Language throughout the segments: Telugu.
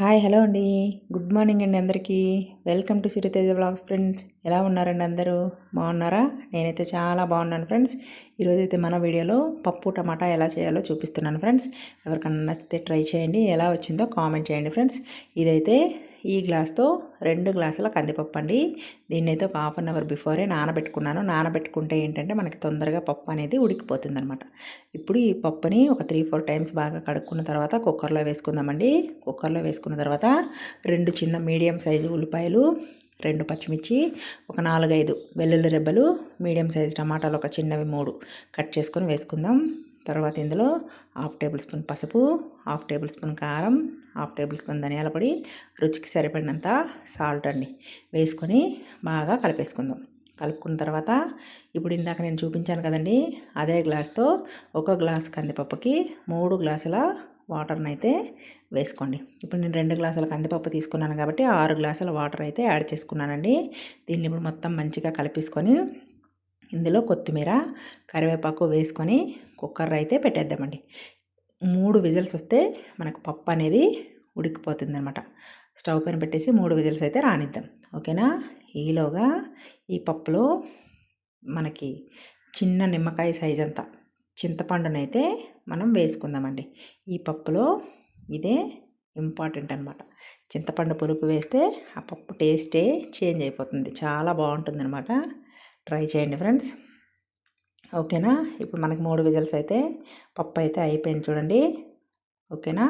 హాయ్ హలో అండి. గుడ్ మార్నింగ్ అండి అందరికీ. Welcome to Siriteja vlogs friends. ఎలా ఉన్నారండి అందరూ? బాగున్నారా? నేనైతే చాలా బాగున్నాను ఫ్రెండ్స్. ఈరోజైతే మన వీడియోలో పప్పు టమాటా ఎలా చేయాలో చూపిస్తున్నాను ఫ్రెండ్స్. ఎవరికన్నా నచ్చితే ట్రై చేయండి. ఎలా వచ్చిందో కామెంట్ చేయండి ఫ్రెండ్స్. ఇదైతే ఈ గ్లాస్తో 2 గ్లాసుల కందిపప్పు అండి. దీన్నైతే ఒక హాఫ్ అన్ అవర్ బిఫోరే నానబెట్టుకున్నాను. నానబెట్టుకుంటే ఏంటంటే మనకి తొందరగా పప్పు అనేది ఉడికిపోతుంది అనమాట. ఇప్పుడు ఈ పప్పుని ఒక 3-4 టైమ్స్ బాగా కడుక్కున్న తర్వాత కుక్కర్లో వేసుకుందామండి. కుక్కర్లో వేసుకున్న తర్వాత 2 చిన్న మీడియం సైజు ఉల్లిపాయలు, 2 పచ్చిమిర్చి, ఒక 4-5 వెల్లుల్లి రెబ్బలు, మీడియం సైజు టమాటాలు ఒక చిన్నవి 3 కట్ చేసుకొని వేసుకుందాం. తర్వాత ఇందులో 1/2 టేబుల్ స్పూన్ పసుపు, 1/2 టేబుల్ స్పూన్ కారం, 1/2 టేబుల్ స్పూన్ ధనియాల పొడి, రుచికి సరిపడినంత సాల్ట్ అండి వేసుకొని బాగా కలిపేసుకుందాం. కలుపుకున్న తర్వాత ఇప్పుడు ఇందాక నేను చూపించాను కదండి, అదే గ్లాస్తో 1 గ్లాస్ కందిపప్పుకి 3 గ్లాసుల వాటర్ని అయితే వేసుకోండి. ఇప్పుడు నేను 2 గ్లాసుల కందిపప్పు తీసుకున్నాను కాబట్టి 6 గ్లాసుల వాటర్ అయితే యాడ్ చేసుకున్నానండి. దీన్ని ఇప్పుడు మొత్తం మంచిగా కలిపేసుకొని ఇందులో కొత్తిమీర, కరివేపాకు వేసుకొని కుక్కర్ అయితే పెట్టేద్దామండి. 3 విజిల్స్ వస్తే మనకు పప్పు అనేది ఉడికిపోతుంది అనమాట. స్టవ్ పైన పెట్టేసి 3 విజిల్స్ అయితే రానిద్దాం. ఓకేనా? ఈలోగా ఈ పప్పులో మనకి చిన్న నిమ్మకాయ సైజ్ అంతా చింతపండునైతే మనం వేసుకుందామండి. ఈ పప్పులో ఇదే ఇంపార్టెంట్ అనమాట. చింతపండు పులుపు వేస్తే ఆ పప్పు టేస్టే చేంజ్ అయిపోతుంది. చాలా బాగుంటుంది అనమాట. ట్రై చేయండి ఫ్రెండ్స్. ఓకేనా? ఇప్పుడు మనకి 3 విజిల్స్ అయితే పప్పు అయితే అయిపోయింది చూడండి. ఓకేనా?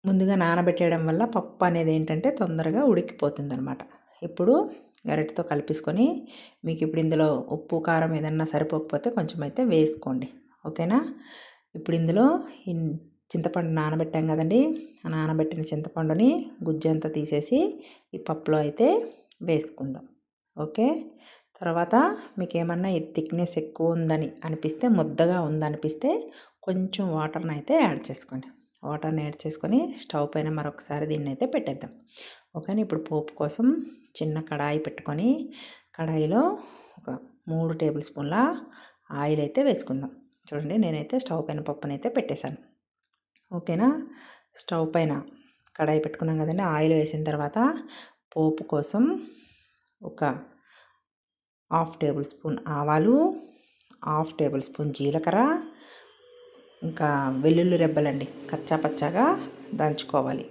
ముందుగా నానబెట్టేయడం వల్ల పప్పు అనేది ఏంటంటే తొందరగా ఉడికిపోతుంది అనమాట. ఇప్పుడు గరిటెతో కలిపేసుకొని మీకు ఇప్పుడు ఇందులో ఉప్పు కారం ఏదన్నా సరిపోకపోతే కొంచెం అయితే వేసుకోండి. ఓకేనా? ఇప్పుడు ఇందులో చింతపండు నానబెట్టాం కదండి, ఆ నానబెట్టిన చింతపండుని గుజ్జంతా తీసేసి ఈ పప్పులో అయితే వేసుకుందాం. ఓకే. తర్వాత మీకు ఏమన్నా ఈ థిక్నెస్ ఎక్కువ ఉందని అనిపిస్తే, ముద్దగా ఉందనిపిస్తే కొంచెం వాటర్ని అయితే యాడ్ చేసుకోండి. వాటర్ని యాడ్ చేసుకొని స్టవ్ పైన మరొకసారి దీన్ని అయితే పెట్టేద్దాం. ఓకేనా? ఇప్పుడు పోపు కోసం చిన్న కడాయి పెట్టుకొని కడాయిలో ఒక 3 టేబుల్ స్పూన్ల ఆయిల్ అయితే వేసుకుందాం. చూడండి, నేనైతే స్టవ్ పైన పప్పునైతే పెట్టేశాను. ఓకేనా? స్టవ్ పైన కడాయి పెట్టుకున్నాం కదండి. ఆయిల్ వేసిన తర్వాత పోపు కోసం ఒక 1/2 టేబుల్ స్పూన్ ఆవాలు, 1/2 టేబుల్ స్పూన్ జీలకర్ర, ఇంకా వెల్లుల్లి రెబ్బలండి కచ్చా పచ్చాగా దంచుకోవాలి.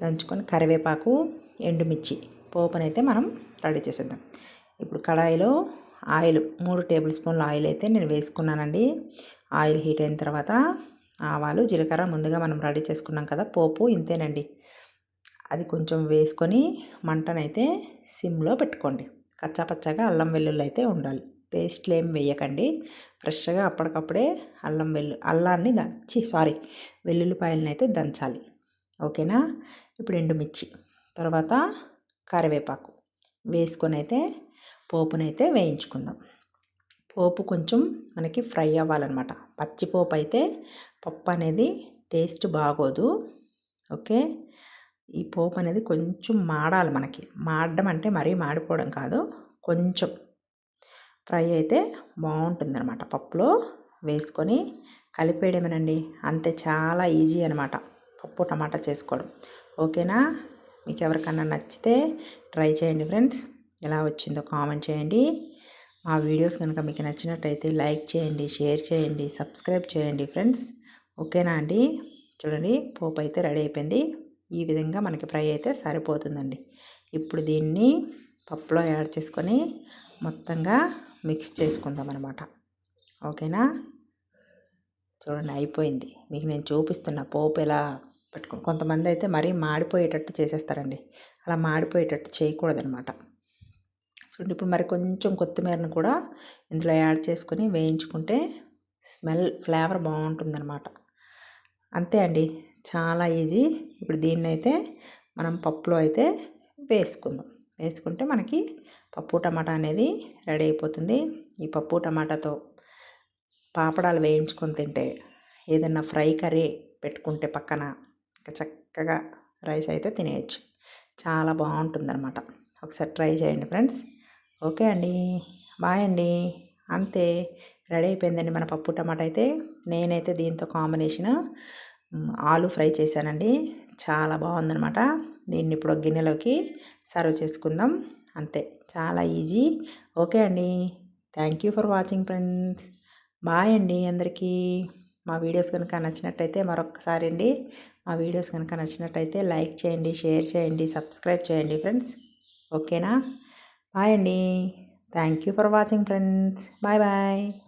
దంచుకొని కరివేపాకు, ఎండుమిర్చి పోపునైతే మనం రెడీ చేసేద్దాం. ఇప్పుడు కడాయిలో ఆయిల్ 3 టేబుల్ స్పూన్ల ఆయిల్ అయితే నేను వేసుకున్నానండి. ఆయిల్ హీట్ అయిన తర్వాత ఆవాలు, జీలకర్ర ముందుగా మనం రెడీ చేసుకున్నాం కదా పోపు, ఇంతేనండి. అది కొంచెం వేసుకొని మంటనైతే సిమ్లో పెట్టుకోండి. కచ్చాపచ్చాగా అల్లం వెల్లుల్లి అయితే ఉండాలి. పేస్ట్లు ఏం వేయకండి. ఫ్రెష్గా అప్పటికప్పుడే అల్లాన్ని వెల్లుల్లిపాయలని అయితే దంచాలి. ఓకేనా? ఇప్పుడు ఎండుమిర్చి, తర్వాత కరివేపాకు వేసుకొని అయితే పోపునైతే వేయించుకుందాం. పోపు కొంచెం మనకి ఫ్రై అవ్వాలన్నమాట. పచ్చిపోపు అయితే పప్పు అనేది టేస్ట్ బాగోదు. ఓకే. ఈ పోపు అనేది కొంచెం మాడాలి మనకి. మాడడం అంటే మరీ మాడిపోవడం కాదు, కొంచెం ఫ్రై అయితే బాగుంటుందన్నమాట. పప్పులో వేసుకొని కలిపేయడమేనండి. అంతే, చాలా ఈజీ అనమాట పప్పు టమాటా చేసుకోవడం. ఓకేనా? మీకు ఎవరికన్నా నచ్చితే ట్రై చేయండి ఫ్రెండ్స్. ఎలా వచ్చిందో కామెంట్ చేయండి. మా వీడియోస్ కనుక మీకు నచ్చినట్టయితే లైక్ చేయండి, షేర్ చేయండి, సబ్స్క్రైబ్ చేయండి ఫ్రెండ్స్. ఓకేనా అండి? చూడండి, పోపు అయితే రెడీ అయిపోయింది. ఈ విధంగా మనకి ఫ్రై అయితే సరిపోతుందండి. ఇప్పుడు దీన్ని పప్పులో యాడ్ చేసుకొని మొత్తంగా మిక్స్ చేసుకుందాం అనమాట. ఓకేనా? చూడండి, అయిపోయింది. మీకు నేను చూపిస్తున్న పోపు ఎలా కొంతమంది అయితే మరీ మాడిపోయేటట్టు చేసేస్తారండి. అలా మాడిపోయేటట్టు చేయకూడదనమాట. చూడండి, ఇప్పుడు మరి కొంచెం కొత్తిమీరను కూడా ఇందులో యాడ్ చేసుకొని వేయించుకుంటే ఫ్లేవర్ బాగుంటుందన్నమాట. అంతే అండి, చాలా ఈజీ. ఇప్పుడు దీన్నైతే మనం పప్పులో అయితే వేసుకుంటే మనకి పప్పు టమాటా అనేది రెడీ అయిపోతుంది. ఈ పప్పు టమాటాతో పాపడాలు వేయించుకొని తింటే, ఏదన్నా ఫ్రై కర్రీ పెట్టుకుంటే పక్కన చక్కగా రైస్ అయితే తినేయచ్చు. చాలా బాగుంటుందన్నమాట. ఒకసారి ట్రై చేయండి ఫ్రెండ్స్. ఓకే అండి, బాయ్ అండి. అంతే, రెడీ అయిపోయిందండి మన పప్పు టమాటా అయితే. నేనైతే దీంతో కాంబినేషన్ ఆలు ఫ్రై చేశానండి. చాలా బాగుందనమాట. దీన్ని ఇప్పుడు ఒక గిన్నెలోకి సర్వ్ చేసుకుందాం. అంతే, చాలా ఈజీ. ఓకే అండి. Thank you for watching friends. Bye అండి అందరికీ. మా వీడియోస్ కనుక నచ్చినట్టయితే మరొకసారి అండి, మా వీడియోస్ కనుక నచ్చినట్టయితే లైక్ చేయండి, షేర్ చేయండి, సబ్స్క్రైబ్ చేయండి ఫ్రెండ్స్. ఓకేనా? బాయ్ అండి. Thank you for watching friends. Bye bye.